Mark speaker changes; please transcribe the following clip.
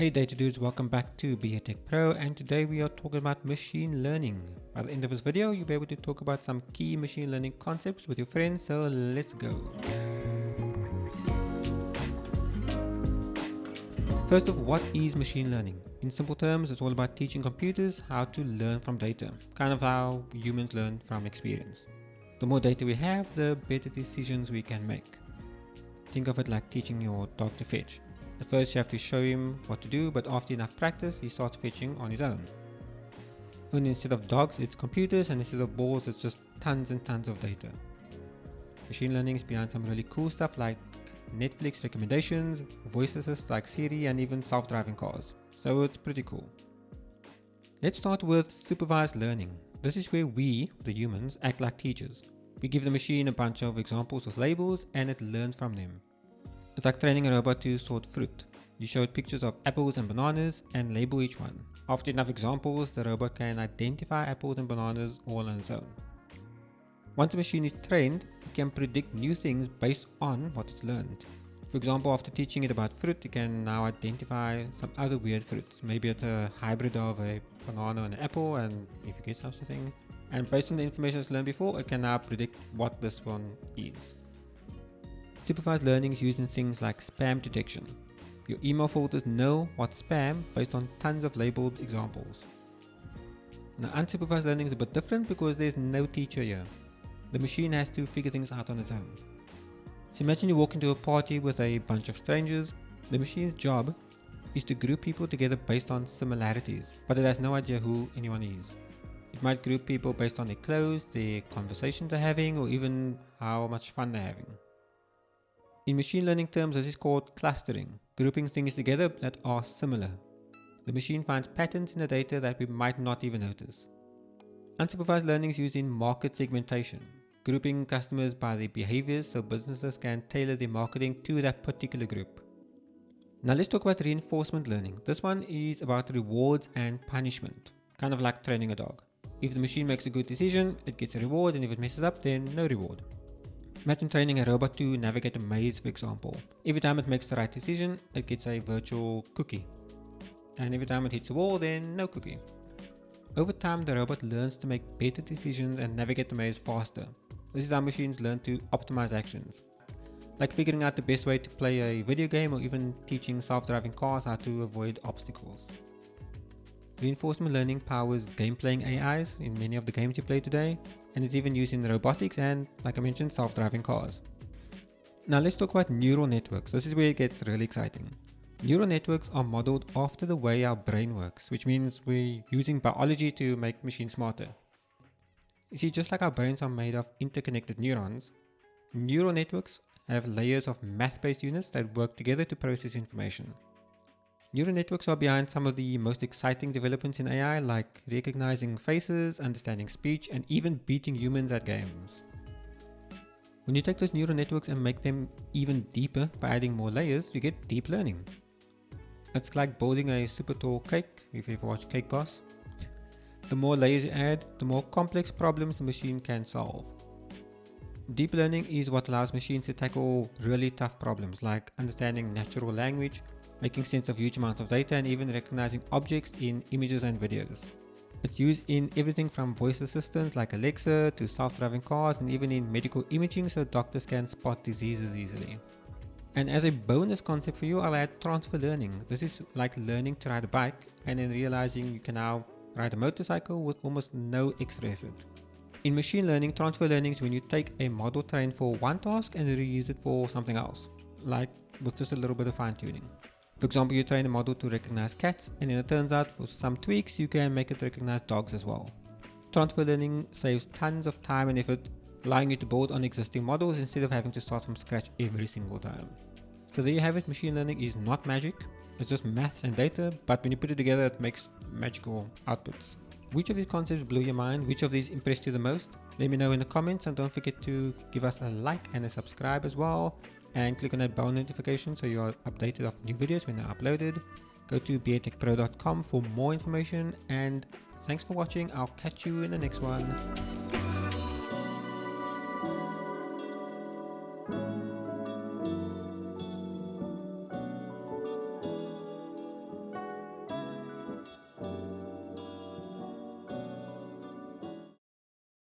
Speaker 1: Hey data dudes, welcome back to Be a Tech Pro, and today we are talking about machine learning. By the end of this video, you'll be able to talk about some key machine learning concepts with your friends, so let's go. First off, what is machine learning? In simple terms, it's all about teaching computers how to learn from data, kind of how humans learn from experience. The more data we have, the better decisions we can make. Think of it like teaching your dog to fetch. At first you have to show him what to do, but after enough practice he starts fetching on his own. Only instead of dogs it's computers, and instead of balls it's just tons and tons of data. Machine learning is behind some really cool stuff like Netflix recommendations, voice assists like Siri, and even self-driving cars. So it's pretty cool. Let's start with supervised learning. This is where we, the humans, act like teachers. We give the machine a bunch of examples with labels and it learns from them. It's like training a robot to sort fruit. You show it pictures of apples and bananas and label each one. After enough examples, the robot can identify apples and bananas all on its own. Once a machine is trained, it can predict new things based on what it's learned. For example, after teaching it about fruit, it can now identify some other weird fruits. Maybe it's a hybrid of a banana and an apple, and if you get such a thing. And based on the information it's learned before, it can now predict what this one is. Supervised learning is used in things like spam detection. Your email filters know what's spam based on tons of labeled examples. Now, unsupervised learning is a bit different because there's no teacher here. The machine has to figure things out on its own. So imagine you walk into a party with a bunch of strangers. The machine's job is to group people together based on similarities, but it has no idea who anyone is. It might group people based on their clothes, their conversations they're having, or even how much fun they're having. In machine learning terms, this is called clustering, grouping things together that are similar. The machine finds patterns in the data that we might not even notice. Unsupervised learning is used in market segmentation, grouping customers by their behaviors so businesses can tailor their marketing to that particular group. Now let's talk about reinforcement learning. This one is about rewards and punishment, kind of like training a dog. If the machine makes a good decision, it gets a reward, and if it messes up, then no reward. Imagine training a robot to navigate a maze, for example. Every time it makes the right decision, it gets a virtual cookie. And every time it hits a wall, then no cookie. Over time, the robot learns to make better decisions and navigate the maze faster. This is how machines learn to optimize actions. Like figuring out the best way to play a video game, or even teaching self-driving cars how to avoid obstacles. Reinforcement learning powers game-playing AIs in many of the games you play today, and it's even used in robotics and, like I mentioned, self-driving cars. Now let's talk about neural networks. This is where it gets really exciting. Neural networks are modeled after the way our brain works, which means we're using biology to make machines smarter. You see, just like our brains are made of interconnected neurons, neural networks have layers of math-based units that work together to process information. Neural networks are behind some of the most exciting developments in AI, like recognizing faces, understanding speech, and even beating humans at games. When you take those neural networks and make them even deeper by adding more layers, you get deep learning. It's like building a super tall cake, if you've watched Cake Boss. The more layers you add, the more complex problems the machine can solve. Deep learning is what allows machines to tackle really tough problems like understanding natural language, making sense of huge amounts of data, and even recognizing objects in images and videos. It's used in everything from voice assistants like Alexa to self-driving cars, and even in medical imaging so doctors can spot diseases easily. And as a bonus concept for you, I'll add transfer learning. This is like learning to ride a bike and then realizing you can now ride a motorcycle with almost no extra effort. In machine learning, transfer learning is when you take a model trained for one task and reuse it for something else, like with just a little bit of fine-tuning. For example, you train a model to recognize cats, and then it turns out with some tweaks you can make it recognize dogs as well. Transfer learning saves tons of time and effort, allowing you to build on existing models instead of having to start from scratch every single time. So there you have it. Machine learning is not magic, it's just maths and data, but when you put it together it makes magical outputs. Which of these concepts blew your mind? Which of these impressed you the most? Let me know in the comments, and don't forget to give us a like and a subscribe as well. And click on that bell notification so you are updated of new videos when they're uploaded. Go to beatechpro.com for more information, and thanks for watching. I'll catch you in the next one.